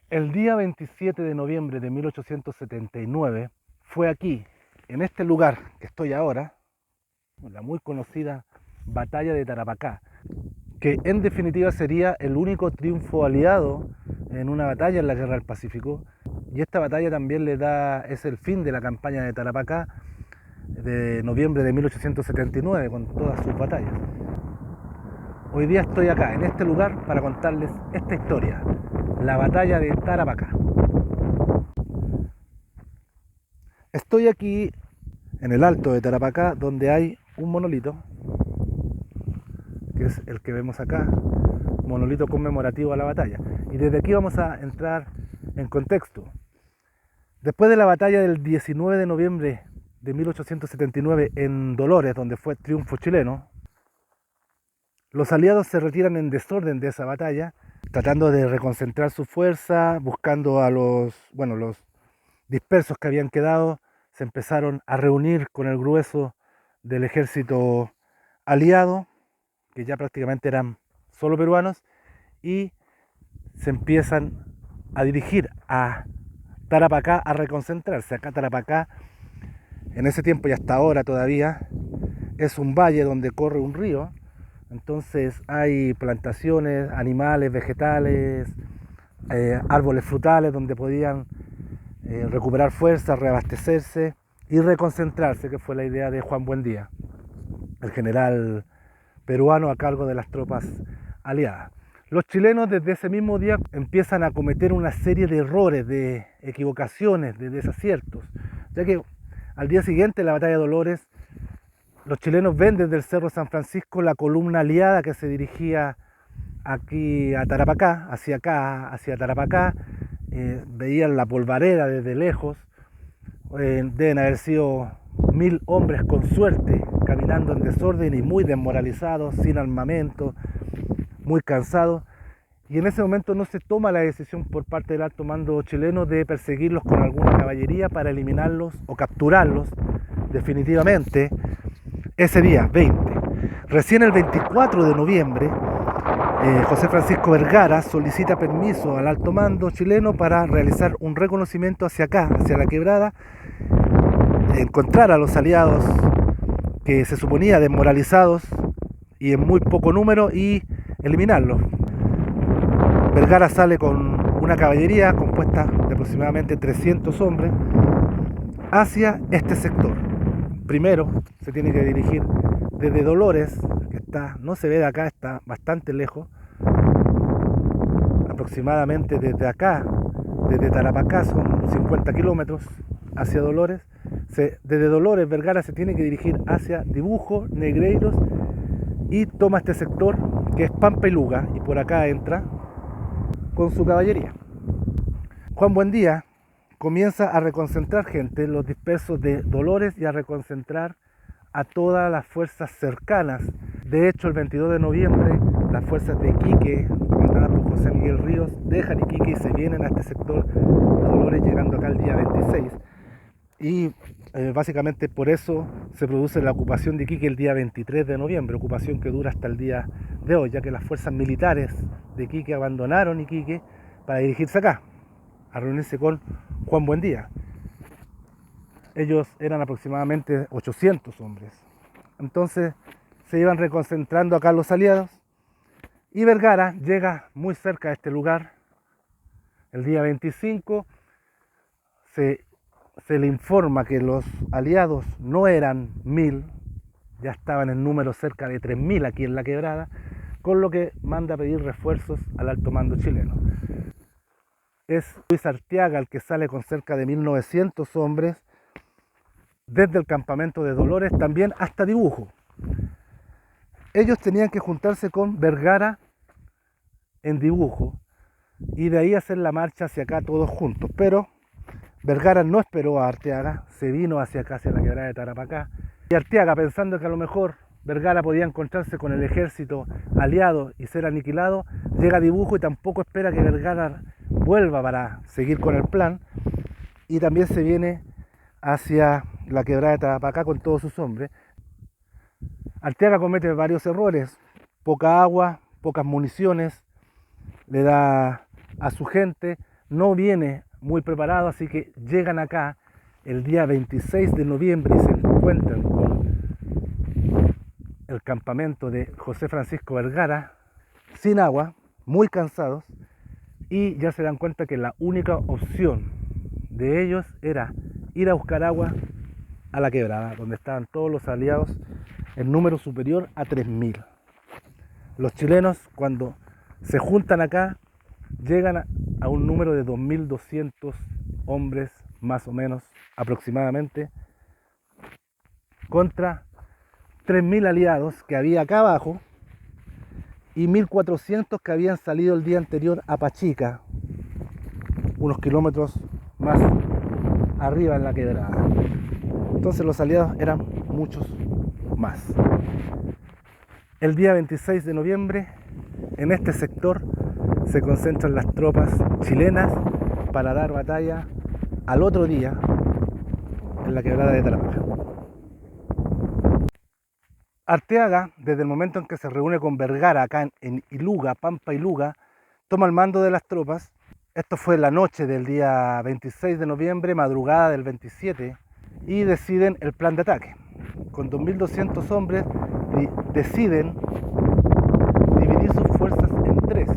El día 27 de noviembre de 1879 fue aquí, en este lugar que estoy ahora, la muy conocida Batalla de Tarapacá, que en definitiva sería el único triunfo aliado en una batalla en la Guerra del Pacífico. Y esta batalla también es el fin de la campaña de Tarapacá de noviembre de 1879 con todas sus batallas. Hoy día estoy acá, en este lugar, para contarles esta historia, la Batalla de Tarapacá. Estoy aquí en el alto de Tarapacá, donde hay un monolito, que es el que vemos acá, monolito conmemorativo a la batalla. Y desde aquí vamos a entrar en contexto. Después de la batalla del 19 de noviembre de 1879 en Dolores, donde fue triunfo chileno, los aliados se retiran en desorden de esa batalla, tratando de reconcentrar su fuerza, buscando a los dispersos que habían quedado. Se empezaron a reunir con el grueso del ejército aliado, que ya prácticamente eran solo peruanos, y se empiezan a dirigir a Tarapacá a reconcentrarse. Acá Tarapacá, en ese tiempo y hasta ahora todavía, es un valle donde corre un río, entonces hay plantaciones, animales, vegetales, árboles frutales donde podían recuperar fuerzas, reabastecerse y reconcentrarse, que fue la idea de Juan Buendía, el general peruano a cargo de las tropas aliadas. Los chilenos desde ese mismo día empiezan a cometer una serie de errores, de equivocaciones, de desaciertos, ya que al día siguiente de la batalla de Dolores, los chilenos ven desde el Cerro San Francisco la columna aliada que se dirigía aquí a Tarapacá, hacia acá, hacia Tarapacá, veían la polvareda desde lejos, deben haber sido 1000 hombres con suerte, caminando en desorden y muy desmoralizados, sin armamento, muy cansados. Y en ese momento no se toma la decisión por parte del alto mando chileno de perseguirlos con alguna caballería para eliminarlos o capturarlos definitivamente ese día, 20. Recién el 24 de noviembre, José Francisco Vergara solicita permiso al alto mando chileno para realizar un reconocimiento hacia acá, hacia la quebrada, encontrar a los aliados que se suponía desmoralizados y en muy poco número y eliminarlos. Vergara sale con una caballería compuesta de aproximadamente 300 hombres hacia este sector. Primero se tiene que dirigir desde Dolores, que no se ve de acá, está bastante lejos, aproximadamente desde acá, desde Tarapacá son 50 kilómetros hacia Dolores. Desde Dolores Vergara se tiene que dirigir hacia Dibujo, Negreiros y toma este sector que es Pampa y Luga, y por acá entra con su caballería. Juan Buendía comienza a reconcentrar gente, los dispersos de Dolores, y a reconcentrar a todas las fuerzas cercanas. De hecho, el 22 de noviembre, las fuerzas de Iquique, comandadas por José Miguel Ríos, dejan Iquique y se vienen a este sector de Dolores, llegando acá el día 26. Y básicamente por eso se produce la ocupación de Iquique el día 23 de noviembre, ocupación que dura hasta el día de hoy, ya que las fuerzas militares de Iquique abandonaron Iquique para dirigirse acá, a reunirse con Juan Buendía. Ellos eran aproximadamente 800 hombres. Entonces se iban reconcentrando acá los aliados y Vergara llega muy cerca de este lugar. El día 25 se le informa que los aliados no eran 1000, ya estaban en número cerca de 3000 aquí en la quebrada, con lo que manda a pedir refuerzos al alto mando chileno. Es Luis Arteaga el que sale con cerca de 1900 hombres desde el campamento de Dolores también hasta Dibujo. Ellos tenían que juntarse con Vergara en Dibujo y de ahí hacer la marcha hacia acá todos juntos, pero Vergara no esperó a Arteaga, se vino hacia acá, hacia la quebrada de Tarapacá, y Arteaga, pensando que a lo mejor Vergara podía encontrarse con el ejército aliado y ser aniquilado, llega a Dibujo y tampoco espera que Vergara vuelva para seguir con el plan, y también se viene hacia la quebrada de Tarapacá con todos sus hombres. Arteaga comete varios errores, poca agua, pocas municiones, le da a su gente no viene muy preparado, así que llegan acá el día 26 de noviembre y se encuentran con el campamento de José Francisco Vergara sin agua, muy cansados, y ya se dan cuenta que la única opción de ellos era ir a buscar agua a la quebrada, donde estaban todos los aliados en número superior a 3000. Los chilenos, cuando se juntan acá, llegan a un número de 2200 hombres, más o menos, aproximadamente, contra 3000 aliados que había acá abajo y 1400 que habían salido el día anterior a Pachica, unos kilómetros más arriba en la quebrada. Entonces los aliados eran muchos más. El día 26 de noviembre, en este sector se concentran las tropas chilenas para dar batalla al otro día en la quebrada de Tarapacá. Arteaga, desde el momento en que se reúne con Vergara acá en Iluga, Pampa Iluga, toma el mando de las tropas. Esto fue la noche del día 26 de noviembre, madrugada del 27, y deciden el plan de ataque. Con 2200 hombres deciden dividir sus fuerzas en tres.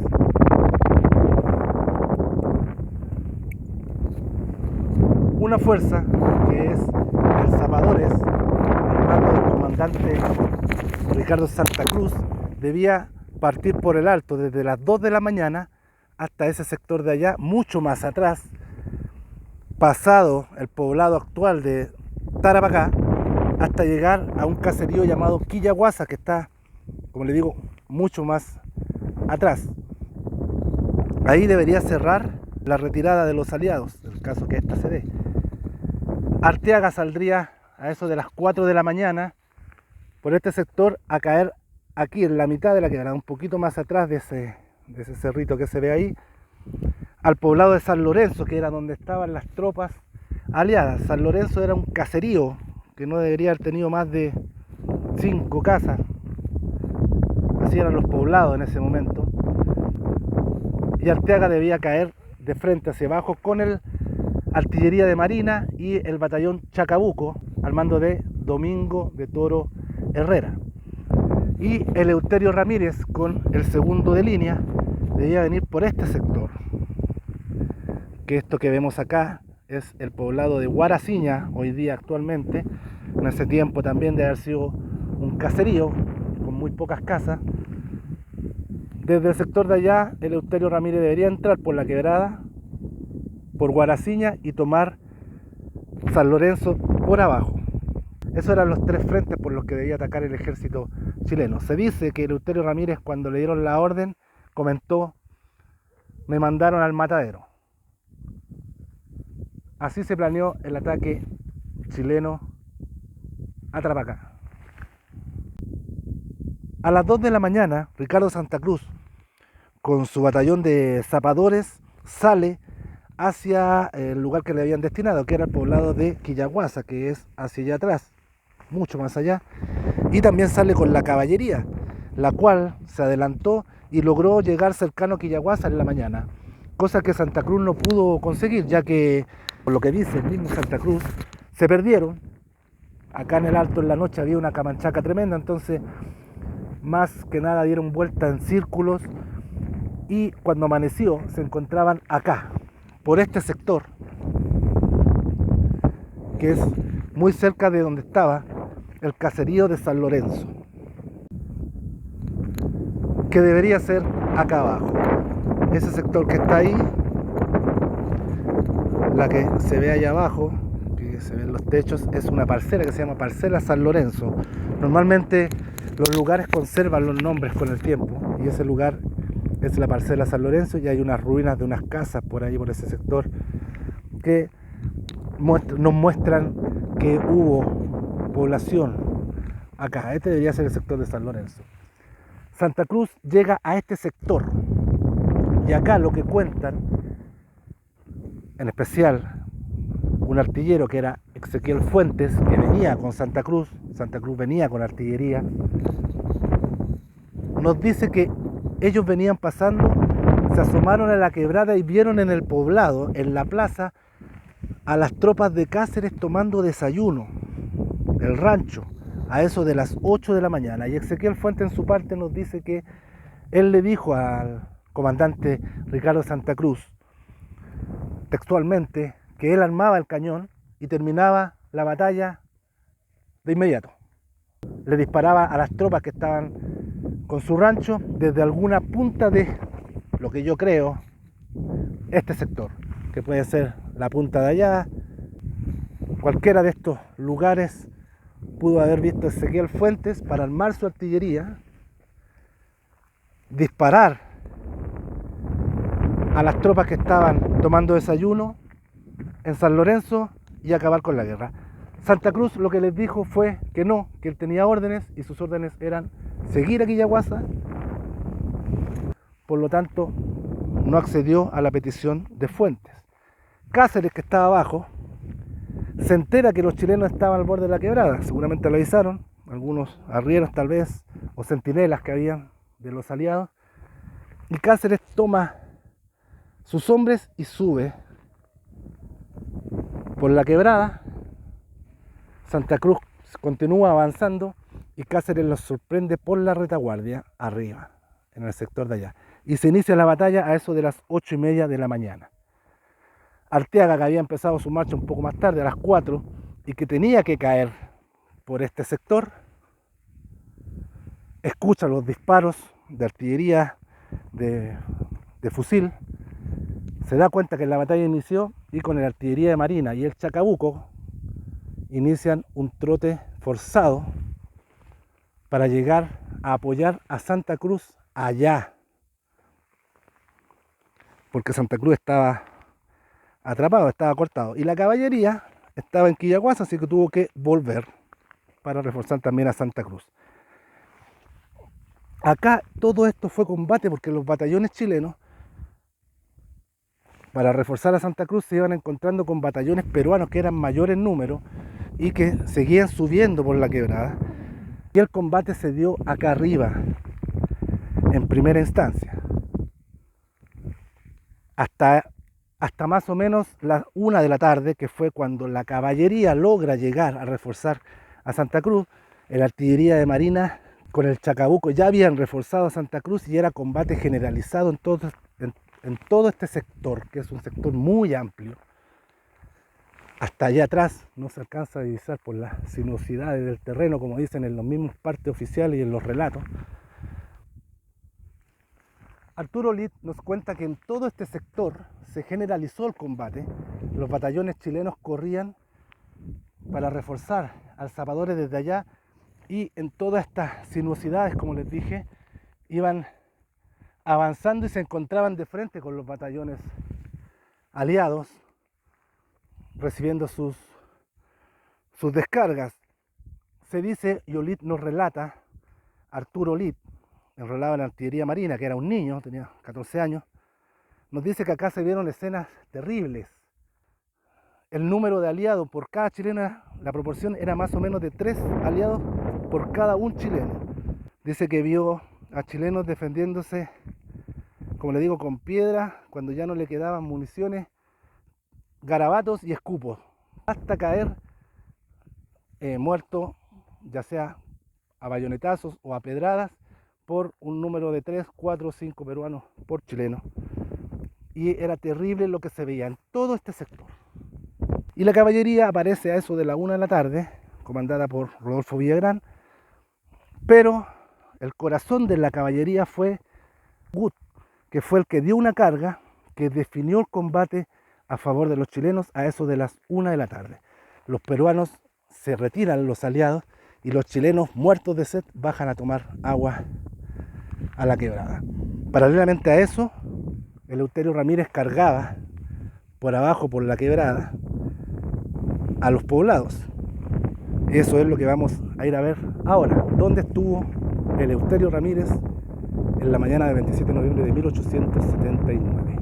Una fuerza que es el Zapadores, al mando del comandante Ricardo Santa Cruz, debía partir por el alto desde las 2 de la mañana hasta ese sector de allá, mucho más atrás, pasado el poblado actual de Tarapacá, hasta llegar a un caserío llamado Quillaguasa, que está, como le digo, mucho más atrás. Ahí debería cerrar la retirada de los aliados, en el caso que esta se dé. Arteaga saldría a eso de las 4 de la mañana por este sector a caer aquí en la mitad de la quebrada, un poquito más atrás de ese cerrito que se ve ahí, al poblado de San Lorenzo, que era donde estaban las tropas aliadas. San Lorenzo era un caserío que no debería haber tenido más de 5 casas, así eran los poblados en ese momento, y Arteaga debía caer de frente hacia abajo con el artillería de marina y el batallón Chacabuco al mando de Domingo de Toro Herrera, y Eleuterio Ramírez con el segundo de línea debía venir por este sector, que esto que vemos acá es el poblado de Guaraciña hoy día actualmente. En ese tiempo también debe haber sido un caserío con muy pocas casas. Desde el sector de allá Eleuterio Ramírez debería entrar por la quebrada, por Guaraciña, y tomar San Lorenzo por abajo. Esos eran los tres frentes por los que debía atacar el ejército chileno. Se dice que Eleuterio Ramírez, cuando le dieron la orden, comentó: me mandaron al matadero. Así se planeó el ataque chileno a Tarapacá. A las 2 de la mañana, Ricardo Santa Cruz, con su batallón de zapadores, sale hacia el lugar que le habían destinado, que era el poblado de Quillaguasa, que es hacia allá atrás, mucho más allá, y también sale con la caballería, la cual se adelantó y logró llegar cercano a Quillaguasa en la mañana, cosa que Santa Cruz no pudo conseguir, ya que, por lo que dice el mismo Santa Cruz, se perdieron. Acá en el alto en la noche había una camanchaca tremenda, entonces más que nada dieron vuelta en círculos, y cuando amaneció se encontraban acá, por este sector, que es muy cerca de donde estaba el caserío de San Lorenzo, que debería ser acá abajo. Ese sector que está ahí, la que se ve allá abajo, que se ven los techos, es una parcela que se llama Parcela San Lorenzo. Normalmente los lugares conservan los nombres con el tiempo, y ese lugar es la Parcela San Lorenzo, y hay unas ruinas de unas casas por ahí, por ese sector, que nos muestran que hubo población acá. Este debería ser el sector de San Lorenzo. Santa Cruz llega a este sector, y acá lo que cuentan, en especial un artillero que era Ezequiel Fuentes, que venía con Santa Cruz venía con artillería, nos dice que ellos venían pasando se asomaron a la quebrada y vieron en el poblado, en la plaza, a las tropas de Cáceres tomando desayuno, el rancho, a eso de las 8 de la mañana. Y Ezequiel Fuentes en su parte nos dice que él le dijo al comandante Ricardo Santa Cruz, textualmente, que él armaba el cañón y terminaba la batalla de inmediato. Le disparaba a las tropas que estaban con su rancho desde alguna punta de lo que yo creo este sector, que puede ser la punta de allá, cualquiera de estos lugares pudo haber visto Ezequiel Fuentes para armar su artillería, disparar a las tropas que estaban tomando desayuno en San Lorenzo y acabar con la guerra. Santa Cruz lo que les dijo fue que no, que él tenía órdenes y sus órdenes eran seguir a Quillaguasa, por lo tanto no accedió a la petición de Fuentes. Cáceres, que estaba abajo, se entera que los chilenos estaban al borde de la quebrada, seguramente lo avisaron, algunos arrieros tal vez, o centinelas que habían de los aliados, y Cáceres toma sus hombres y sube por la quebrada. Santa Cruz continúa avanzando y Cáceres los sorprende por la retaguardia arriba, en el sector de allá, y se inicia la batalla a eso de las 8:30 de la mañana. Arteaga, que había empezado su marcha un poco más tarde, a las 4, y que tenía que caer por este sector, escucha los disparos de artillería de fusil, se da cuenta que la batalla inició y con la artillería de marina y el Chacabuco inician un trote forzado para llegar a apoyar a Santa Cruz allá, porque Santa Cruz estaba atrapado, estaba cortado, y la caballería estaba en Quillaguasa, así que tuvo que volver para reforzar también a Santa Cruz. Acá todo esto fue combate porque los batallones chilenos, para reforzar a Santa Cruz, se iban encontrando con batallones peruanos que eran mayores en número y que seguían subiendo por la quebrada, y el combate se dio acá arriba en primera instancia hasta más o menos las 1 de la tarde, que fue cuando la caballería logra llegar a reforzar a Santa Cruz. La artillería de marina con el Chacabuco ya habían reforzado a Santa Cruz y era combate generalizado en todo este sector, que es un sector muy amplio. Hasta allá atrás no se alcanza a divisar por las sinuosidades del terreno, como dicen en los mismos partes oficiales y en los relatos. Arturo Litt nos cuenta que en todo este sector se generalizó el combate. Los batallones chilenos corrían para reforzar al Zapadores desde allá, y en todas estas sinuosidades, como les dije, iban avanzando y se encontraban de frente con los batallones aliados, recibiendo sus descargas. Se dice, y Litt nos relata, Arturo Litt, enrolado en la artillería marina, que era un niño, tenía 14 años, nos dice que acá se vieron escenas terribles. El número de aliados por cada chileno, la proporción era más o menos de 3 aliados por cada un chileno. Dice que vio a chilenos defendiéndose, como le digo, con piedra, cuando ya no le quedaban municiones, garabatos y escupos, hasta caer muerto, ya sea a bayonetazos o a pedradas, por un número de 3, 4, 5 peruanos por chileno. Y era terrible lo que se veía en todo este sector. Y la caballería aparece a eso de la 1 de la tarde, comandada por Rodolfo Villagrán, pero el corazón de la caballería fue Gut, que fue el que dio una carga que definió el combate a favor de los chilenos a eso de las 1 de la tarde. Los peruanos se retiran, los aliados, y los chilenos, muertos de sed, bajan a tomar agua a la quebrada. Paralelamente a eso, Eleuterio Ramírez cargaba por abajo, por la quebrada, a los poblados. Eso es lo que vamos a ir a ver ahora. ¿Dónde estuvo Eleuterio Ramírez en la mañana del 27 de noviembre de 1879?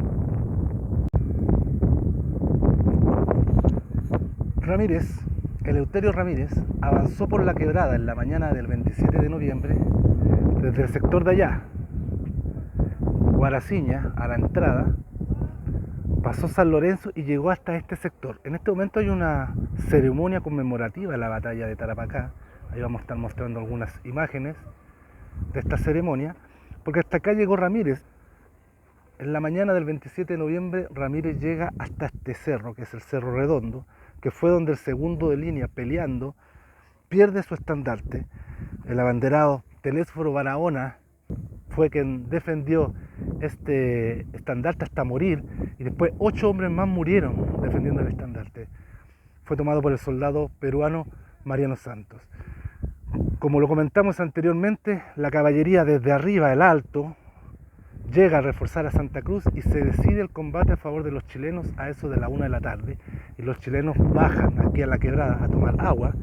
Eleuterio Ramírez avanzó por la quebrada en la mañana del 27 de noviembre desde el sector de allá, Guaraciña, a la entrada, pasó San Lorenzo y llegó hasta este sector. En este momento hay una ceremonia conmemorativa de la batalla de Tarapacá. Ahí vamos a estar mostrando algunas imágenes de esta ceremonia, porque hasta acá llegó Ramírez. En la mañana del 27 de noviembre, Ramírez llega hasta este cerro, que es el Cerro Redondo, que fue donde el segundo de línea, peleando, pierde su estandarte. El abanderado Telésforo Barahona fue quien defendió este estandarte hasta morir, y después 8 hombres más murieron defendiendo el estandarte. Fue tomado por el soldado peruano Mariano Santos. Como lo comentamos anteriormente, la caballería desde arriba, el alto, llega a reforzar a Santa Cruz y se decide el combate a favor de los chilenos a eso de la 1 de la tarde, y los chilenos bajan aquí a la quebrada a tomar agua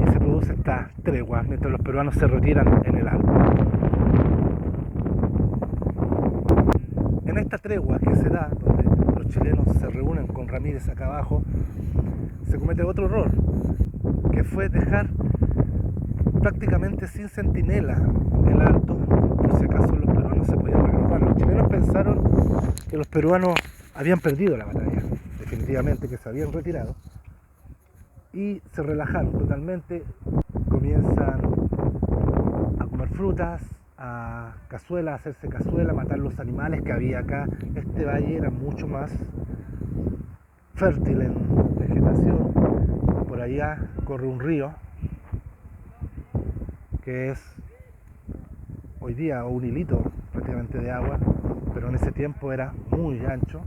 y se produce esta tregua mientras los peruanos se retiran en el alto. En esta tregua que se da, donde los chilenos se reúnen con Ramírez acá abajo, se comete otro error, que fue dejar prácticamente sin centinela el alto, por si acaso los peruanos se podían reagrupar. Los chilenos pensaron que los peruanos habían perdido la batalla, definitivamente que se habían retirado, y se relajaron totalmente. Comienzan a comer frutas, a cazuela, a hacerse cazuela, a matar los animales que había acá. Este valle era mucho más fértil en vegetación. Por allá corre un río que es hoy día un hilito prácticamente de agua, pero en ese tiempo era muy ancho.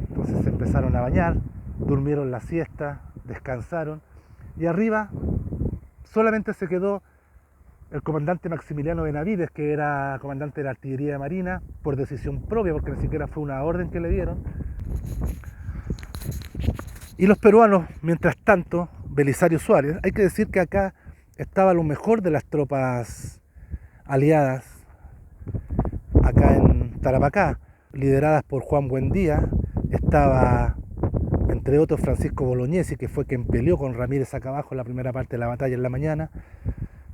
Entonces se empezaron a bañar, durmieron la siesta, descansaron, y arriba solamente se quedó el comandante Maximiliano Benavides, que era comandante de la artillería de marina, por decisión propia, porque ni siquiera fue una orden que le dieron. Y los peruanos, mientras tanto, Belisario Suárez, hay que decir que acá estaba lo mejor de las tropas aliadas, acá en Tarapacá, lideradas por Juan Buendía. Estaba, entre otros, Francisco Bolognesi, que fue quien peleó con Ramírez acá abajo en la primera parte de la batalla en la mañana.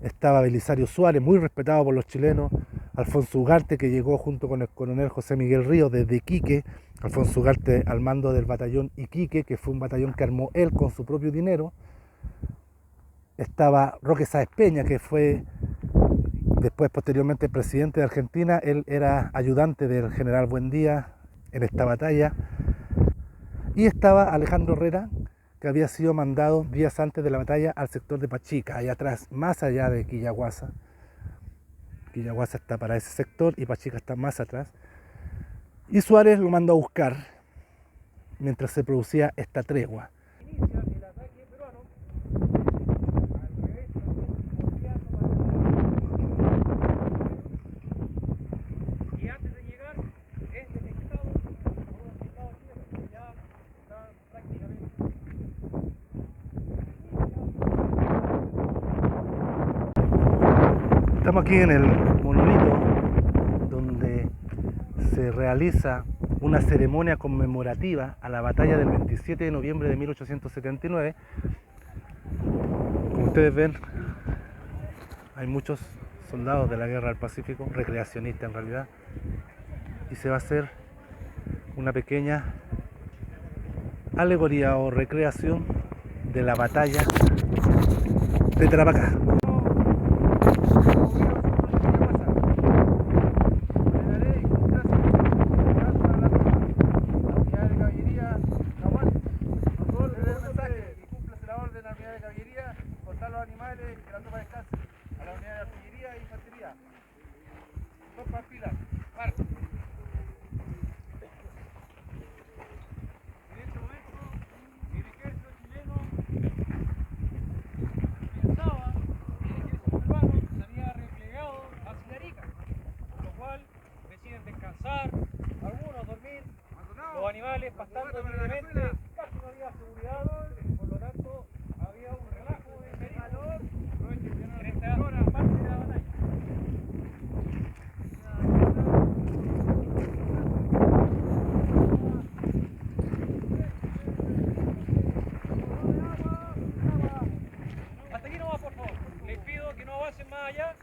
Estaba Belisario Suárez, muy respetado por los chilenos. Alfonso Ugarte, que llegó junto con el coronel José Miguel Ríos desde Iquique. Alfonso Ugarte al mando del batallón Iquique, que fue un batallón que armó él con su propio dinero. Estaba Roque Sáez Peña, que fue después posteriormente presidente de Argentina. Él era ayudante del general Buendía en esta batalla. Y estaba Alejandro Herrera, que había sido mandado días antes de la batalla al sector de Pachica, allá atrás, más allá de Quillaguasa. Quillaguasa está para ese sector y Pachica está más atrás. Y Suárez lo mandó a buscar mientras se producía esta tregua. Estamos aquí en el monolito donde se realiza una ceremonia conmemorativa a la batalla del 27 de noviembre de 1879. Como ustedes ven, hay muchos soldados de la Guerra del Pacífico, recreacionistas en realidad, y se va a hacer una pequeña alegoría o recreación de la batalla de Tarapacá. Algunos dormir, los animales pastando libremente, casi no había seguridad, por lo tanto había un relajo de calor en esta parte de la batalla. Hasta aquí nomás, por favor. Les pido que no avancen más allá.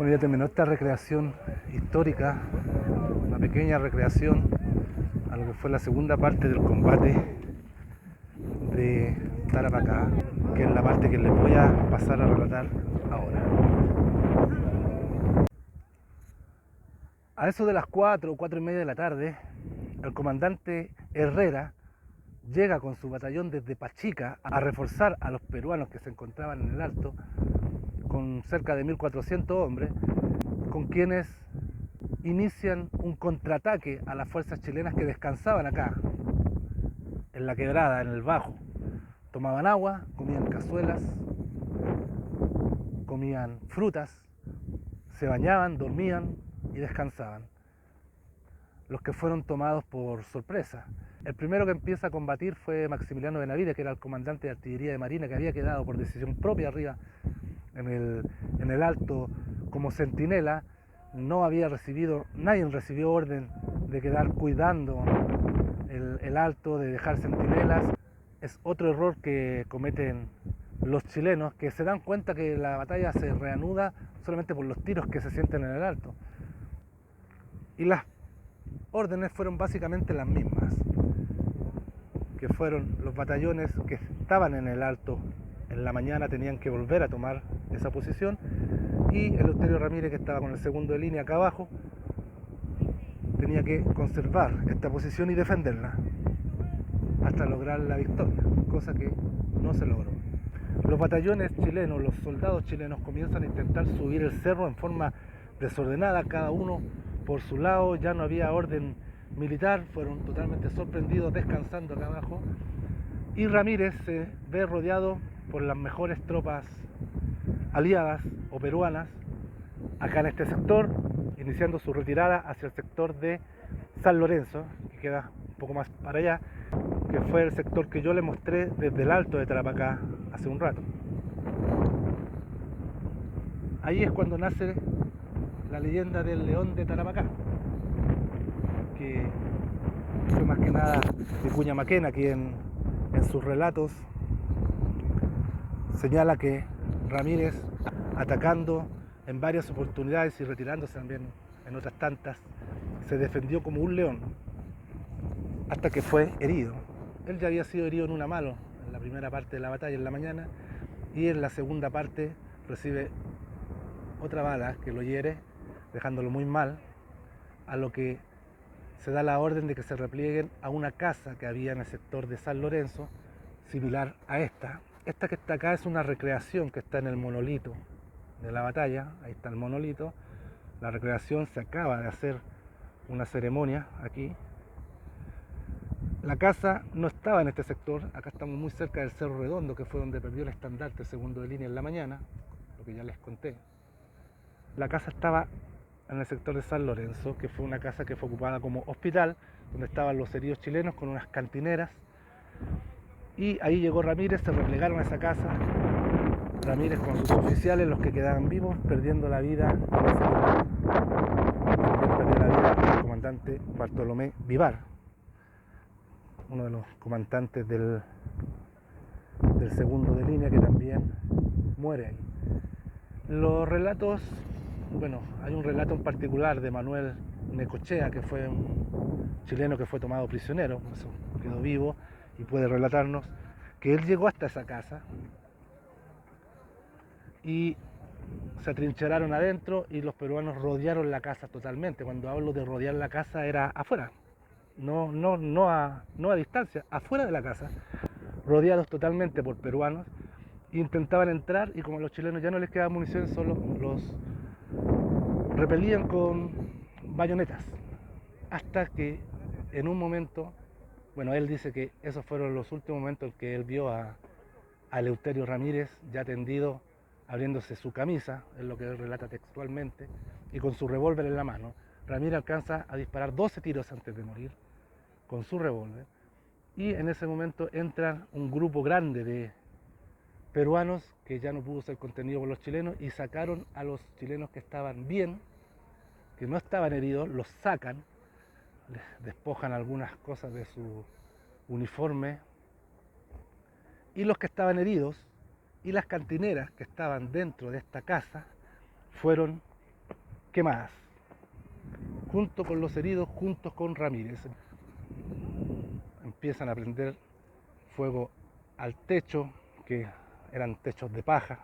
Bueno, ya terminó esta recreación histórica, una pequeña recreación a lo que fue la segunda parte del combate de Tarapacá, que es la parte que les voy a pasar a relatar ahora. A eso de las 4 o 4 y media de la tarde, el comandante Herrera llega con su batallón desde Pachica a reforzar a los peruanos que se encontraban en el Alto, con cerca de 1400 hombres, con quienes inician un contraataque a las fuerzas chilenas que descansaban acá, en la quebrada, en el Bajo. Tomaban agua, comían cazuelas, comían frutas, se bañaban, dormían y descansaban. Los que fueron tomados por sorpresa. El primero que empieza a combatir fue Maximiliano Benavides, que era el comandante de artillería de marina, que había quedado por decisión propia arriba en el Alto como centinela. No había recibido, nadie recibió orden de quedar cuidando el Alto, de dejar centinelas. Es otro error que cometen los chilenos, que se dan cuenta que la batalla se reanuda solamente por los tiros que se sienten en el Alto. Y las órdenes fueron básicamente las mismas, que fueron los batallones que estaban en el Alto en la mañana tenían que volver a tomar esa posición, y Eleuterio Ramírez, que estaba con el segundo de línea acá abajo, tenía que conservar esta posición y defenderla hasta lograr la victoria, cosa que no se logró. Los batallones chilenos, los soldados chilenos comienzan a intentar subir el cerro en forma desordenada, cada uno por su lado, ya no había orden militar, fueron totalmente sorprendidos descansando acá abajo, y Ramírez se ve rodeado por las mejores tropas aliadas o peruanas acá en este sector, iniciando su retirada hacia el sector de San Lorenzo, que queda un poco más para allá, que fue el sector que yo les mostré desde el Alto de Tarapacá hace un rato. Ahí es cuando nace la leyenda del León de Tarapacá, que fue más que nada Vicuña Maquena, quien en sus relatos señala que Ramírez, atacando en varias oportunidades y retirándose también en otras tantas, se defendió como un león hasta que fue herido. Él ya había sido herido en una mano en la primera parte de la batalla en la mañana, y en la segunda parte recibe otra bala que lo hiere, dejándolo muy mal, a lo que se da la orden de que se replieguen a una casa que había en el sector de San Lorenzo, similar a esta. Esta que está acá es una recreación que está en el monolito de la batalla, ahí está el monolito. La recreación se acaba de hacer una ceremonia aquí. La casa no estaba en este sector, acá estamos muy cerca del Cerro Redondo, que fue donde perdió el estandarte segundo de línea en la mañana, lo que ya les conté. La casa estaba en el sector de San Lorenzo, que fue una casa que fue ocupada como hospital, donde estaban los heridos chilenos con unas cantineras, y ahí llegó Ramírez, se replegaron a esa casa, Ramírez con sus oficiales, los que quedaban vivos, perdiendo la vida en ese lugar. También perdió la vida el comandante Bartolomé Vivar, uno de los comandantes del segundo de línea, que también muere ahí. Los relatos, bueno, hay un relato en particular de Manuel Necochea, que fue un chileno que fue tomado prisionero, por eso quedó vivo y puede relatarnos que él llegó hasta esa casa y se atrincheraron adentro y los peruanos rodearon la casa totalmente. Cuando hablo de rodear la casa era afuera, no a distancia, afuera de la casa, rodeados totalmente por peruanos. Intentaban entrar y como a los chilenos ya no les quedaba munición, solo los repelían con bayonetas, hasta que en un momento, bueno, él dice que esos fueron los últimos momentos en que él vio a Eleuterio Ramírez ya tendido, abriéndose su camisa, es lo que él relata textualmente, y con su revólver en la mano. Ramírez alcanza a disparar 12 tiros antes de morir con su revólver, y en ese momento entra un grupo grande de peruanos que ya no pudo ser contenido por los chilenos y sacaron a los chilenos que estaban bien, que no estaban heridos, los sacan, les despojan algunas cosas de su uniforme, y los que estaban heridos y las cantineras que estaban dentro de esta casa fueron quemadas, junto con los heridos, juntos con Ramírez. Empiezan a prender fuego al techo, que eran techos de paja,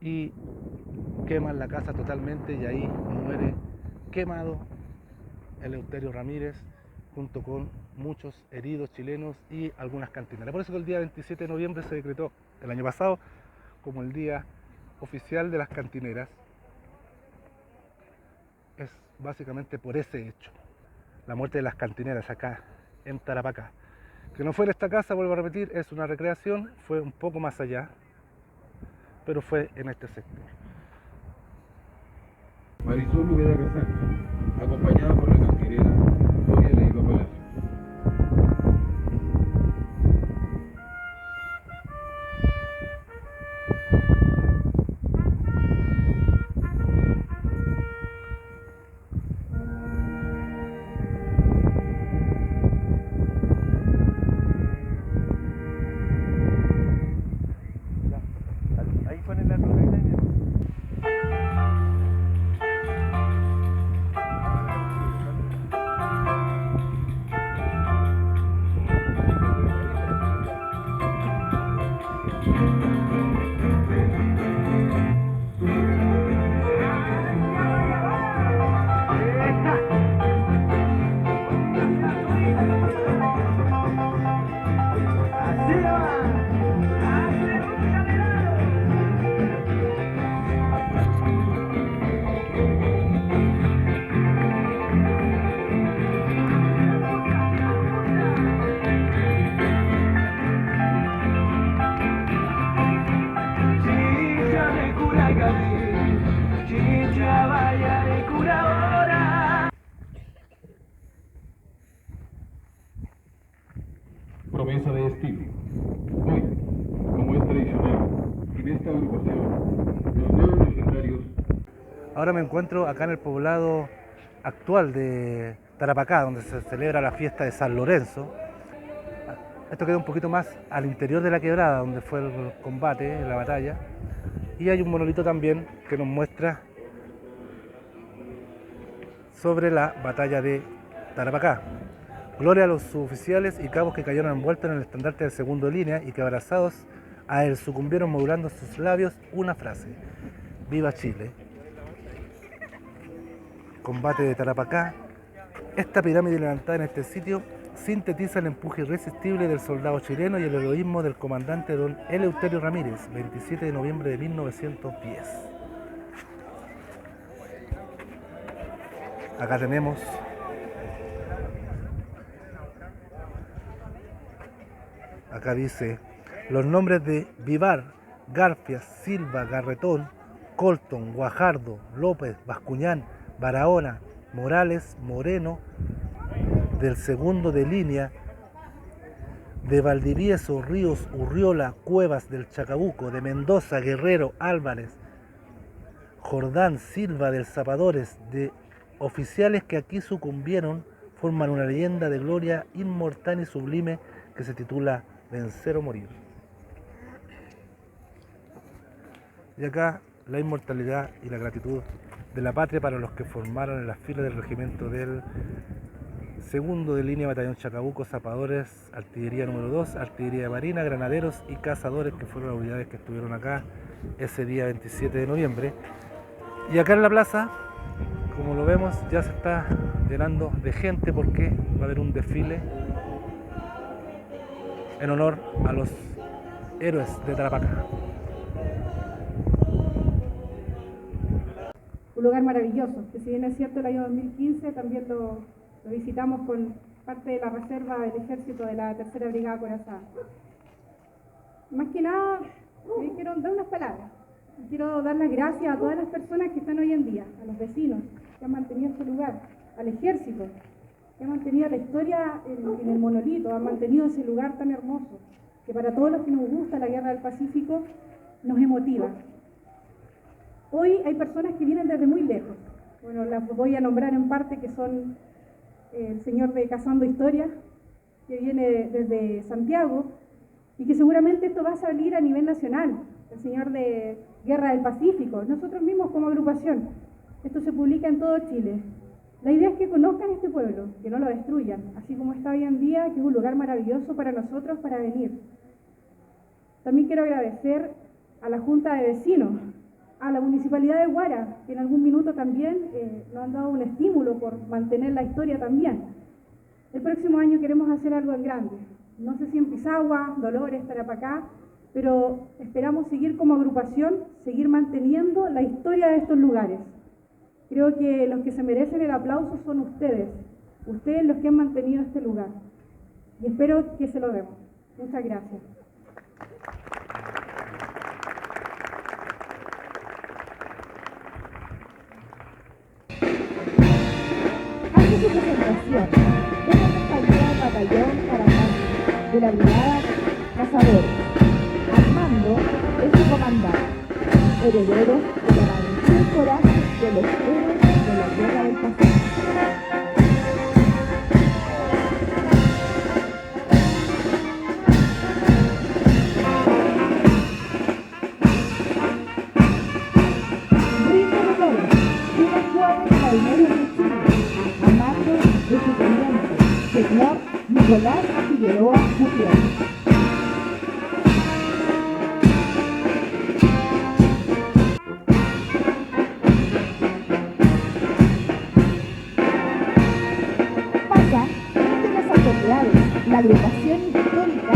y queman la casa totalmente, y ahí muere quemado Eleuterio Ramírez, junto con muchos heridos chilenos y algunas cantineras. Por eso que el día 27 de noviembre se decretó el año pasado como el día oficial de las cantineras. Es básicamente por ese hecho, la muerte de las cantineras acá en Tarapacá. Que no fue en esta casa, vuelvo a repetir, es una recreación, fue un poco más allá, pero fue en este sector. Marisol Ubeda Casano, acompañada por la cantinera Gloria Leiva Palacio. Ahí fue en la cocaína. Promesa de estilo. Hoy, como es tradicional, en esta agrupación, los nuevos legendarios. Ahora me encuentro acá en el poblado actual de Tarapacá, donde se celebra la fiesta de San Lorenzo. Esto queda un poquito más al interior de la quebrada, donde fue el combate, la batalla. Y hay un monolito también que nos muestra sobre la batalla de Tarapacá. Gloria a los suboficiales y cabos que cayeron envueltos en el estandarte del segundo de línea y que abrazados a él sucumbieron modulando en sus labios una frase: ¡Viva Chile! Combate de Tarapacá. Esta pirámide levantada en este sitio sintetiza el empuje irresistible del soldado chileno y el heroísmo del comandante don Eleuterio Ramírez, 27 de noviembre de 1910. Acá tenemos acá dice los nombres de Vivar, Garfias, Silva, Garretón, Colton, Guajardo, López, Bascuñán, Barahona, Morales, Moreno, del segundo de línea, de Valdivieso, Ríos, Urriola, Cuevas, del Chacabuco, de Mendoza, Guerrero, Álvarez, Jordán, Silva, del Zapadores, de oficiales que aquí sucumbieron, forman una leyenda de gloria inmortal y sublime que se titula Vencer o Morir. Y acá la inmortalidad y la gratitud de la patria para los que formaron en las filas del regimiento del segundo de línea batallón Chacabuco, Zapadores, artillería número 2, artillería de marina, granaderos y cazadores, que fueron las unidades que estuvieron acá ese día 27 de noviembre. Y acá en la plaza, como lo vemos, ya se está llenando de gente porque va a haber un desfile en honor a los héroes de Tarapacá. Un lugar maravilloso, que si bien es cierto el año 2015 también lo visitamos con parte de la reserva del ejército de la Tercera Brigada Corazada. Más que nada, quiero dar unas palabras. Quiero dar las gracias a todas las personas que están hoy en día, a los vecinos que han mantenido este lugar, al ejército que ha mantenido la historia en el monolito, han mantenido ese lugar tan hermoso, que para todos los que nos gusta la Guerra del Pacífico nos emotiva. Hoy hay personas que vienen desde muy lejos. Bueno, las voy a nombrar en parte, que son el señor de Cazando Historia, que viene desde Santiago, y que seguramente esto va a salir a nivel nacional, el señor de Guerra del Pacífico, nosotros mismos como agrupación. Esto se publica en todo Chile. La idea es que conozcan este pueblo, que no lo destruyan, así como está hoy en día, que es un lugar maravilloso para nosotros para venir. También quiero agradecer a la Junta de Vecinos, a la Municipalidad de Huara, que en algún minuto también nos han dado un estímulo por mantener la historia también. El próximo año queremos hacer algo en grande. No sé si en Pisagua, Dolores, Tarapacá, pero esperamos seguir como agrupación, seguir manteniendo la historia de estos lugares. Creo que los que se merecen el aplauso son ustedes los que han mantenido este lugar. Y espero que se lo demos. Muchas gracias. Hace su presentación una compañía del batallón Caracas de la brigada Cazadores. Armando es su comandante, herederos de la valentía y coraje de los héroes de la Guerra del Pacífico. Rinde honores, unos jóvenes marineros de Chile, a mando de su teniente, señor Nicolás Figueroa Gutiérrez. Pasa entre las autoridades la agrupación histórica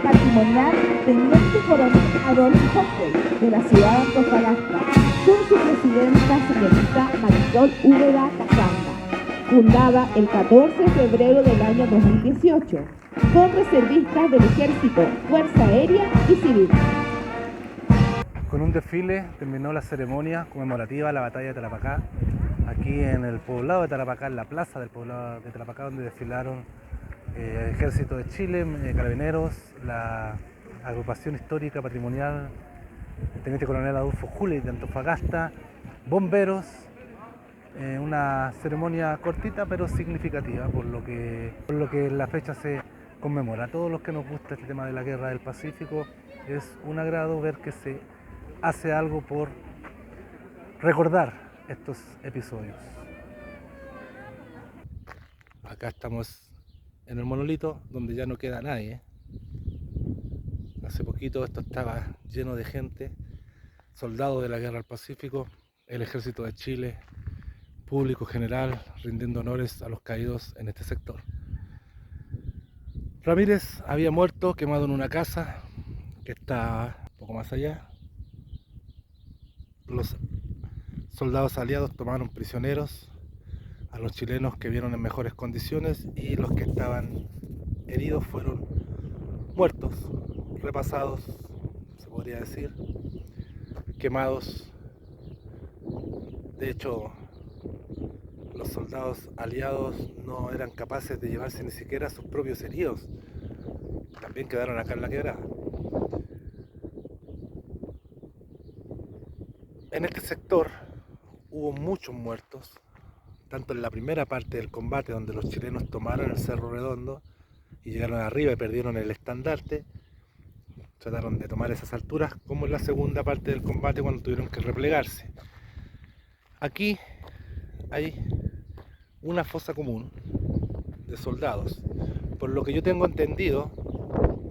patrimonial Teniente Coronel Adolfo Hoppe de la ciudad de Antofagasta, con su presidenta señorita Marisol Úbeda Casanda, fundada el 14 de febrero del año 2018, con reservistas del Ejército, Fuerza Aérea y Civil. Con un desfile terminó la ceremonia conmemorativa de la batalla de Tarapacá, aquí en el poblado de Tarapacá, en la plaza del poblado de Tarapacá, donde desfilaron el Ejército de Chile, Carabineros, la agrupación histórica patrimonial, el Teniente Coronel Adolfo Juli de Antofagasta, bomberos, una ceremonia cortita pero significativa por lo que en la fecha se conmemora. A todos los que nos gusta este tema de la Guerra del Pacífico es un agrado ver que se hace algo por recordar estos episodios. Acá estamos en el monolito donde ya no queda nadie. Hace poquito esto estaba lleno de gente, soldados de la Guerra del Pacífico, el Ejército de Chile, público general, rindiendo honores a los caídos en este sector. Ramírez había muerto quemado en una casa que está un poco más allá. Los soldados aliados tomaron prisioneros a los chilenos que vieron en mejores condiciones y los que estaban heridos fueron muertos, repasados, se podría decir, quemados. De hecho, los soldados aliados no eran capaces de llevarse ni siquiera a sus propios heridos. También quedaron acá en la quebrada. En este sector hubo muchos muertos, tanto en la primera parte del combate donde los chilenos tomaron el Cerro Redondo y llegaron arriba y perdieron el estandarte, trataron de tomar esas alturas, como en la segunda parte del combate cuando tuvieron que replegarse. Aquí hay una fosa común de soldados, por lo que yo tengo entendido,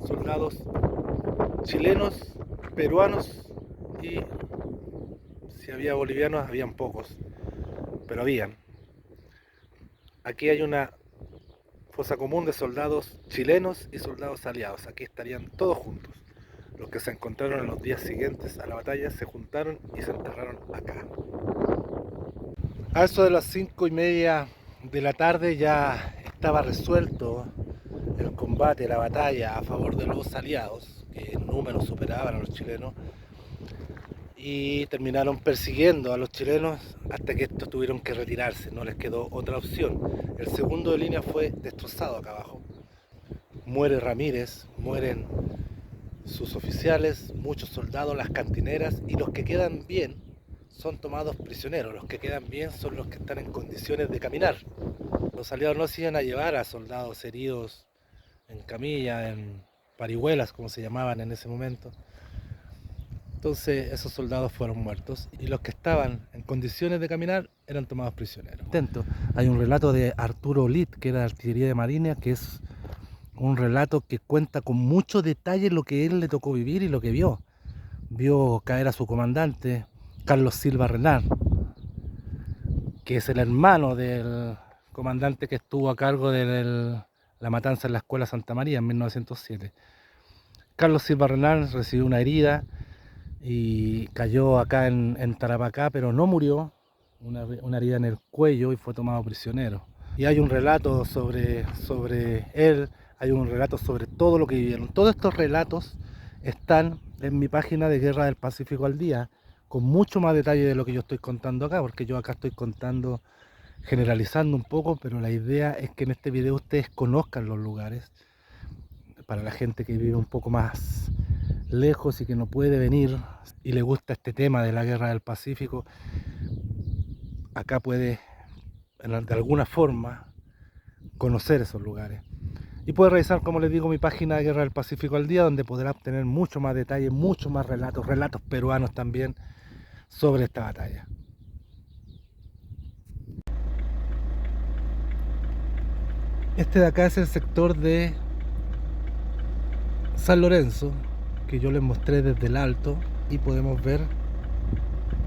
soldados chilenos, peruanos y si había bolivianos, habían pocos, pero habían. Aquí hay una fosa común de soldados chilenos y soldados aliados. Aquí estarían todos juntos. Los que se encontraron en los días siguientes a la batalla se juntaron y se enterraron acá. A eso de las 5:30 de la tarde ya estaba resuelto el combate, la batalla a favor de los aliados, que en número superaban a los chilenos, y terminaron persiguiendo a los chilenos hasta que estos tuvieron que retirarse, no les quedó otra opción. El segundo de línea fue destrozado acá abajo. Muere Ramírez, mueren sus oficiales, muchos soldados, las cantineras, y los que quedan bien son tomados prisioneros. Los que quedan bien son los que están en condiciones de caminar. Los aliados no se iban a llevar a soldados heridos en camilla, en parihuelas, como se llamaban en ese momento. Entonces esos soldados fueron muertos y los que estaban en condiciones de caminar, eran tomados prisioneros. Hay un relato de Arturo Olit, que era de artillería de marina, que es un relato que cuenta con mucho detalle lo que él le tocó vivir y lo que vio. Vio caer a su comandante, Carlos Silva Renard, que es el hermano del comandante que estuvo a cargo de la matanza en la Escuela Santa María en 1907. Carlos Silva Renard recibió una herida y cayó acá en Tarapacá, pero no murió, una herida en el cuello, y fue tomado prisionero. Y hay un relato sobre él, hay un relato sobre todo lo que vivieron. Todos estos relatos están en mi página de Guerra del Pacífico al Día, con mucho más detalle de lo que yo estoy contando acá, porque yo acá estoy contando, generalizando un poco, pero la idea es que en este video ustedes conozcan los lugares, para la gente que vive un poco más lejos y que no puede venir y le gusta este tema de la Guerra del Pacífico. Acá puede, de alguna forma, conocer esos lugares. Y puede revisar, como les digo, mi página de Guerra del Pacífico al Día, donde podrá obtener mucho más detalle, mucho más relatos peruanos también sobre esta batalla. Este de acá es el sector de San Lorenzo, que yo les mostré desde el alto, y podemos ver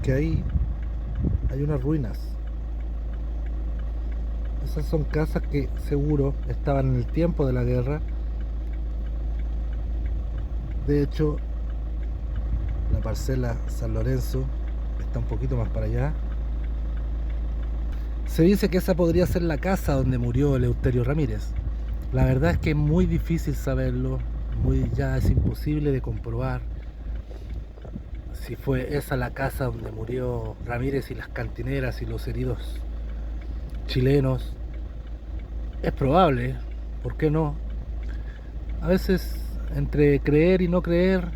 que ahí hay unas ruinas. Esas son casas que seguro estaban en el tiempo de la guerra. De hecho, la parcela San Lorenzo está un poquito más para allá. Se dice que esa podría ser la casa donde murió Eleuterio Ramírez. La verdad es que es muy difícil saberlo, ya es imposible de comprobar si fue esa la casa donde murió Ramírez y las cantineras y los heridos chilenos. Es probable, ¿por qué no? A veces entre creer y no creer,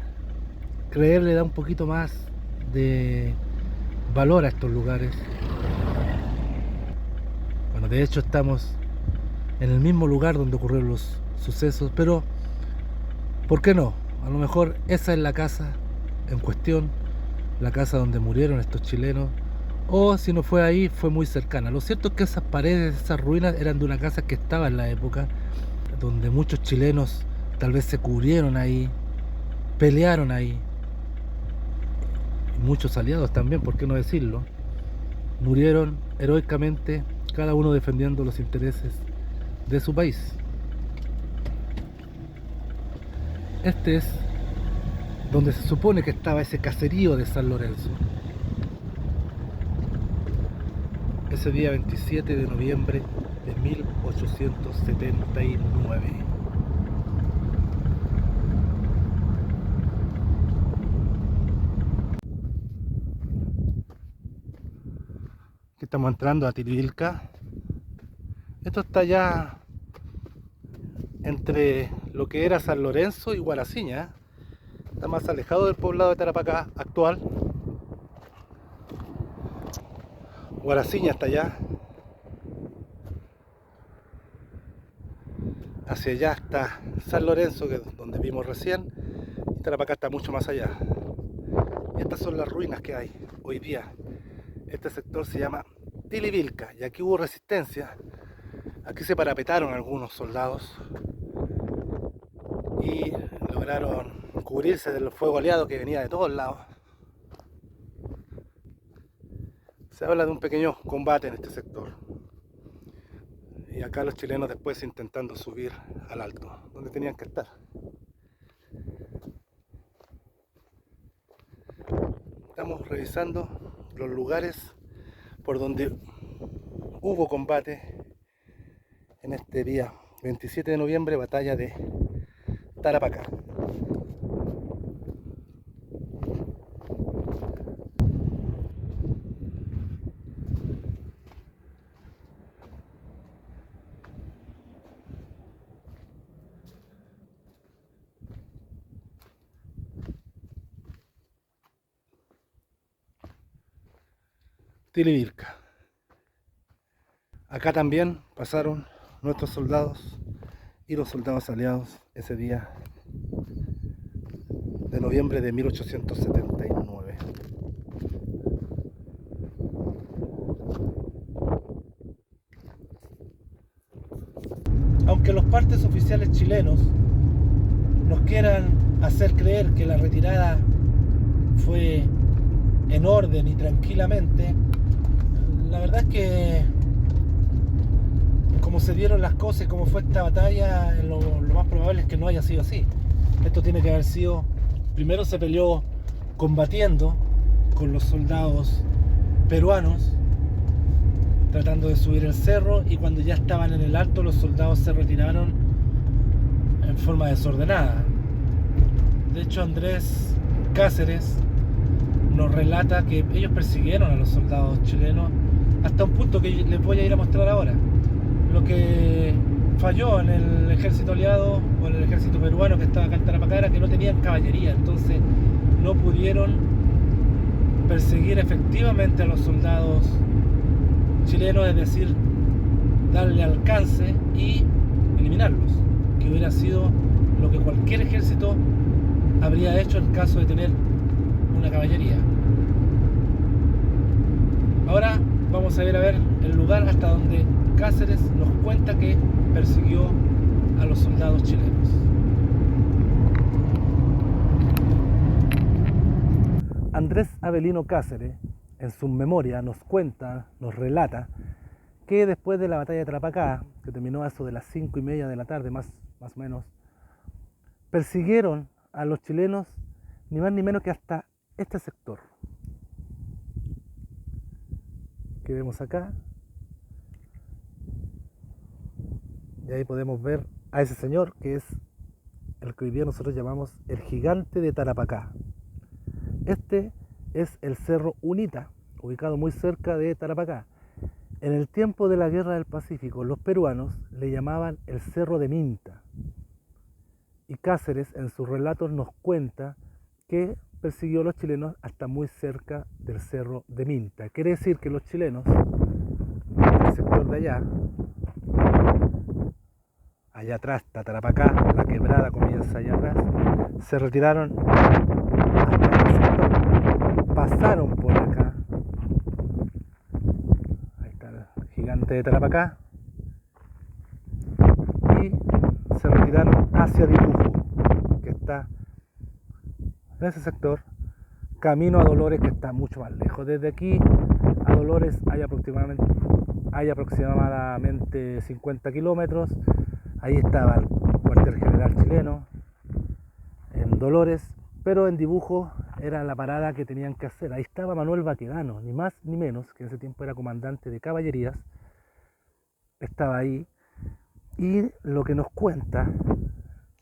creer le da un poquito más de valor a estos lugares. Bueno, de hecho estamos en el mismo lugar donde ocurrieron los sucesos, pero ¿por qué no? A lo mejor esa es la casa en cuestión, la casa donde murieron estos chilenos, o si no fue ahí, fue muy cercana. Lo cierto es que esas paredes, esas ruinas eran de una casa que estaba en la época, donde muchos chilenos tal vez se cubrieron ahí, pelearon ahí, y muchos aliados también, ¿por qué no decirlo? Murieron heroicamente, cada uno defendiendo los intereses de su país. Este es donde se supone que estaba ese caserío de San Lorenzo. Ese día 27 de noviembre de 1879. Aquí estamos entrando a Tilivilca. Esto está ya entre lo que era San Lorenzo y Guaraciña. Está más alejado del poblado de Tarapacá actual. Guaraciña está allá. Hacia allá está San Lorenzo, que es donde vimos recién, y Tarapacá está mucho más allá. Y estas son las ruinas que hay hoy día. Este sector se llama Tilivilca, y aquí hubo resistencia. Aquí se parapetaron algunos soldados y lograron cubrirse del fuego aliado que venía de todos lados. Se habla de un pequeño combate en este sector. Y acá los chilenos después intentando subir al alto, donde tenían que estar. Estamos revisando los lugares por donde hubo combate en este día 27 de noviembre, batalla de Tarapacá. Tilivilca. Acá también pasaron nuestros soldados y los soldados aliados ese día de noviembre de 1879. oficiales chilenos nos quieran hacer creer que la retirada fue en orden y tranquilamente, la verdad es que como se dieron las cosas y como fue esta batalla, lo más probable es que no haya sido así. Esto tiene que haber sido, primero se peleó combatiendo con los soldados peruanos, tratando de subir el cerro, y cuando ya estaban en el alto los soldados se retiraron en forma desordenada. De hecho, Andrés Cáceres nos relata que ellos persiguieron a los soldados chilenos hasta un punto que les voy a ir a mostrar ahora. Lo que falló en el ejército aliado o en el ejército peruano que estaba acá en Tarapacá era que no tenían caballería, entonces no pudieron perseguir efectivamente a los soldados chilenos, es decir, darle alcance y eliminarlos, que hubiera sido lo que cualquier ejército habría hecho en caso de tener una caballería. Ahora vamos a ir a ver el lugar hasta donde Cáceres nos cuenta que persiguió a los soldados chilenos. Andrés Avelino Cáceres, en su memoria, nos cuenta, nos relata que después de la batalla de Tarapacá, que terminó a eso de las 5:30 de la tarde, más o menos, persiguieron a los chilenos ni más ni menos que hasta este sector que vemos acá, y ahí podemos ver a ese señor que es el que hoy día nosotros llamamos el gigante de Tarapacá. Este es el Cerro Unita, ubicado muy cerca de Tarapacá. En el tiempo de la Guerra del Pacífico, los peruanos le llamaban el Cerro de Minta. Y Cáceres en sus relatos nos cuenta que persiguió a los chilenos hasta muy cerca del Cerro de Minta. Quiere decir que los chilenos, del sector de allá atrás está Tarapacá, la quebrada comienza allá atrás, se retiraron hasta este sector, pasaron por acá, ahí está el gigante de Tarapacá, y se retiraron hacia Dibujo, que está en ese sector, camino a Dolores, que está mucho más lejos. Desde aquí a Dolores hay aproximadamente 50 kilómetros. Ahí estaba el cuartel general chileno, en Dolores, pero en Dibujo era la parada que tenían que hacer. Ahí estaba Manuel Baquedano, ni más ni menos, que en ese tiempo era comandante de caballerías, estaba ahí. Y lo que nos cuenta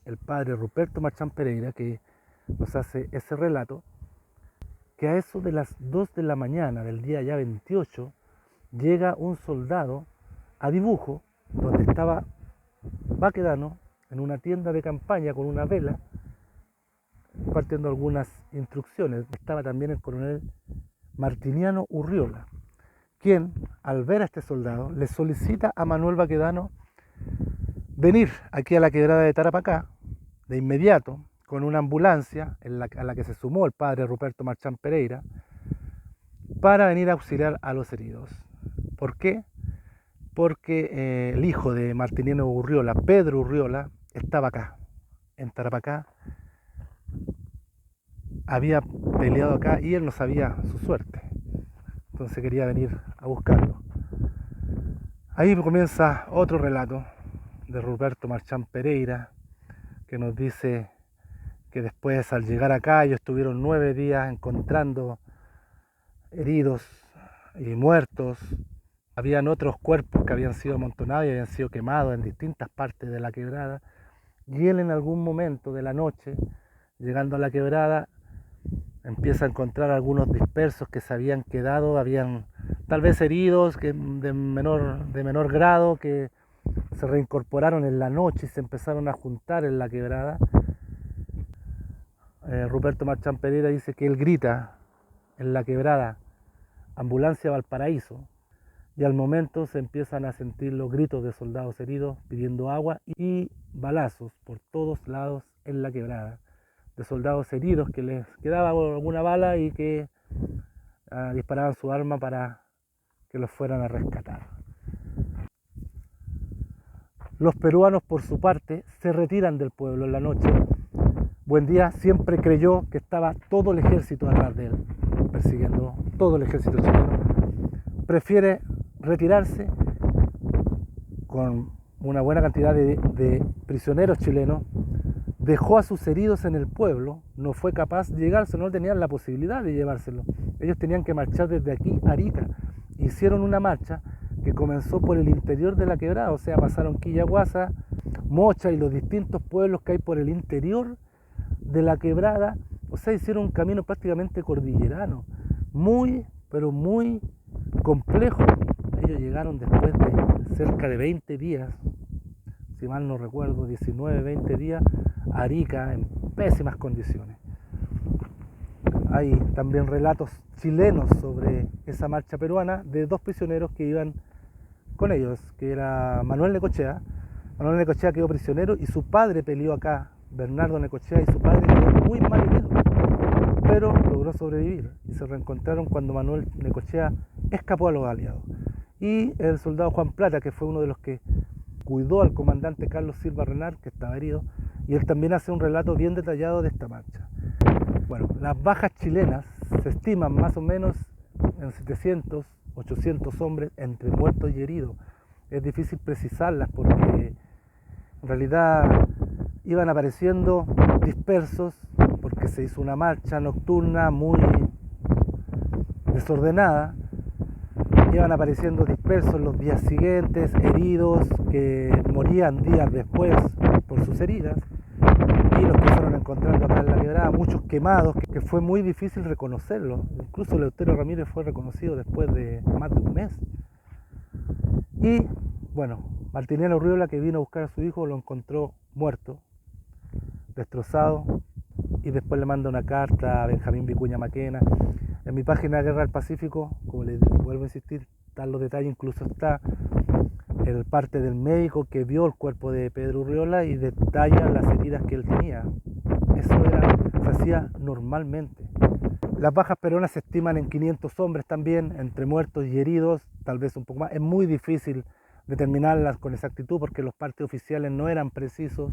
el padre Ruperto Marchán Pereira, que nos hace ese relato, que a eso de las 2 de la mañana del día ya 28, llega un soldado a Dibujo, donde estaba Baquedano, en una tienda de campaña con una vela, partiendo algunas instrucciones. Estaba también el coronel Martiniano Urriola, quien, al ver a este soldado, le solicita a Manuel Baquedano venir aquí a la quebrada de Tarapacá, de inmediato, con una ambulancia a la que se sumó el padre Ruperto Marchán Pereira, para venir a auxiliar a los heridos. ¿Por qué? Porque el hijo de Martiniano Urriola, Pedro Urriola, estaba acá, en Tarapacá, había peleado acá y él no sabía su suerte, entonces quería venir a buscarlo. Ahí comienza otro relato de Ruperto Marchán Pereira, que nos dice que después, al llegar acá, ellos estuvieron 9 días encontrando heridos y muertos. Habían otros cuerpos que habían sido amontonados y habían sido quemados en distintas partes de la quebrada, y él en algún momento de la noche, llegando a la quebrada, empieza a encontrar algunos dispersos que se habían quedado, habían tal vez heridos que de menor grado, que se reincorporaron en la noche y se empezaron a juntar en la quebrada. Ruperto Marchán Pereira dice que él grita en la quebrada: ambulancia Valparaíso, y al momento se empiezan a sentir los gritos de soldados heridos pidiendo agua y balazos por todos lados en la quebrada, de soldados heridos que les quedaba alguna bala y que disparaban su arma para que los fueran a rescatar. Los peruanos, por su parte, se retiran del pueblo en la noche. Buendía siempre creyó que estaba todo el ejército atrás de él, persiguiendo todo el ejército chileno. Prefiere retirarse con una buena cantidad de prisioneros chilenos. Dejó a sus heridos en el pueblo, no fue capaz de llegarse, no tenían la posibilidad de llevárselo. Ellos tenían que marchar desde aquí a Arica. Hicieron una marcha que comenzó por el interior de la quebrada, o sea, pasaron Quillaguasa, Mocha y los distintos pueblos que hay por el interior de la quebrada, o sea, hicieron un camino prácticamente cordillerano, muy, pero muy complejo. Ellos llegaron después de cerca de 20 días, si mal no recuerdo, 19, 20 días, a Arica en pésimas condiciones. Hay también relatos chilenos sobre esa marcha peruana de dos prisioneros que iban con ellos, que era Manuel Necochea. Manuel Necochea quedó prisionero y su padre peleó acá, Bernardo Necochea, y su padre quedó muy mal herido, pero logró sobrevivir y se reencontraron cuando Manuel Necochea escapó a los aliados. Y el soldado Juan Plata, que fue uno de los que cuidó al comandante Carlos Silva Renard, que estaba herido, y él también hace un relato bien detallado de esta marcha. Bueno, las bajas chilenas se estiman más o menos en 700, 800 hombres entre muertos y heridos. Es difícil precisarlas porque en realidad iban apareciendo dispersos porque se hizo una marcha nocturna muy desordenada. Iban apareciendo dispersos los días siguientes, heridos que morían días después por sus heridas, y los que fueron encontrando acá en la quebrada, muchos quemados, que fue muy difícil reconocerlos. Incluso Eleuterio Ramírez fue reconocido después de más de un mes. Y bueno, Martiniano Urriola, que vino a buscar a su hijo, lo encontró muerto, destrozado, y después le manda una carta a Benjamín Vicuña Maquena. En mi página Guerra del Pacífico, como les vuelvo a insistir, están los detalles, incluso está el parte del médico que vio el cuerpo de Pedro Urriola y detalla las heridas que él tenía. Eso se hacía normalmente. Las bajas peruanas se estiman en 500 hombres también, entre muertos y heridos, tal vez un poco más. Es muy difícil determinarlas con exactitud porque los partes oficiales no eran precisos,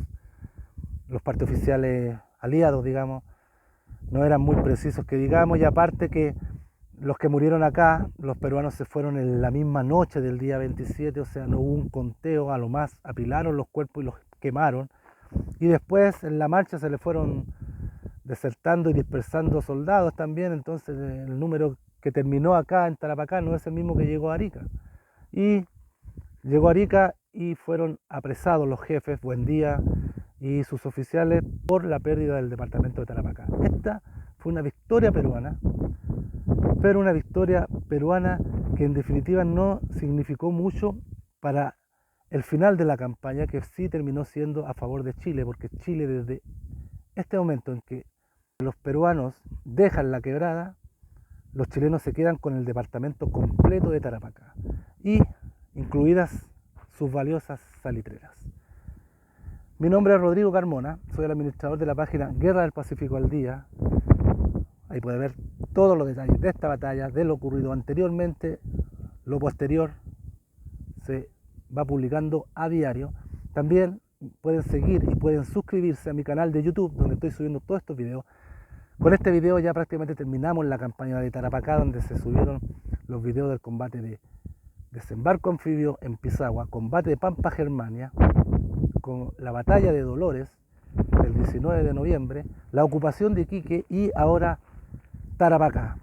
los partes oficiales aliados, digamos, no eran muy precisos que digamos, y aparte que los que murieron acá, los peruanos se fueron en la misma noche del día 27, o sea, no hubo un conteo, a lo más apilaron los cuerpos y los quemaron, y después en la marcha se le fueron desertando y dispersando soldados también, entonces el número que terminó acá en Tarapacá no es el mismo que llegó a Arica. Y llegó a Arica y fueron apresados los jefes Buendía y sus oficiales por la pérdida del departamento de Tarapacá. Esta fue una victoria peruana, pero una victoria peruana que en definitiva no significó mucho para el final de la campaña, que sí terminó siendo a favor de Chile, porque Chile desde este momento en que los peruanos dejan la quebrada, los chilenos se quedan con el departamento completo de Tarapacá, y incluidas sus valiosas salitreras. Mi nombre es Rodrigo Carmona, soy el administrador de la página Guerra del Pacífico al Día. Ahí puede ver todos los detalles de esta batalla, de lo ocurrido anteriormente, lo posterior se va publicando a diario. También pueden seguir y pueden suscribirse a mi canal de YouTube, donde estoy subiendo todos estos videos. Con este video ya prácticamente terminamos la campaña de Tarapacá, donde se subieron los videos del combate de desembarco anfibio en Pisagua, combate de Pampa Germania, con la batalla de Dolores el 19 de noviembre, la ocupación de Iquique y ahora Tarapacá.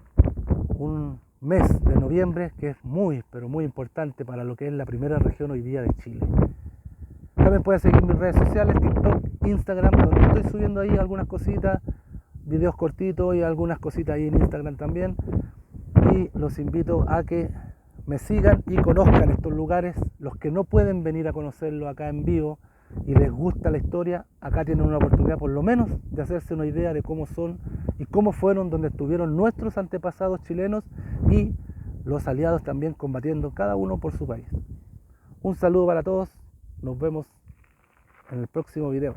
Un mes de noviembre que es muy, pero muy importante para lo que es la primera región hoy día de Chile. También pueden seguir mis redes sociales, TikTok, Instagram, donde estoy subiendo ahí algunas cositas, videos cortitos y algunas cositas ahí en Instagram también. Y los invito a que me sigan y conozcan estos lugares. Los que no pueden venir a conocerlo acá en vivo y les gusta la historia, acá tienen una oportunidad por lo menos de hacerse una idea de cómo son y cómo fueron donde estuvieron nuestros antepasados chilenos y los aliados también combatiendo cada uno por su país. Un saludo para todos, nos vemos en el próximo video.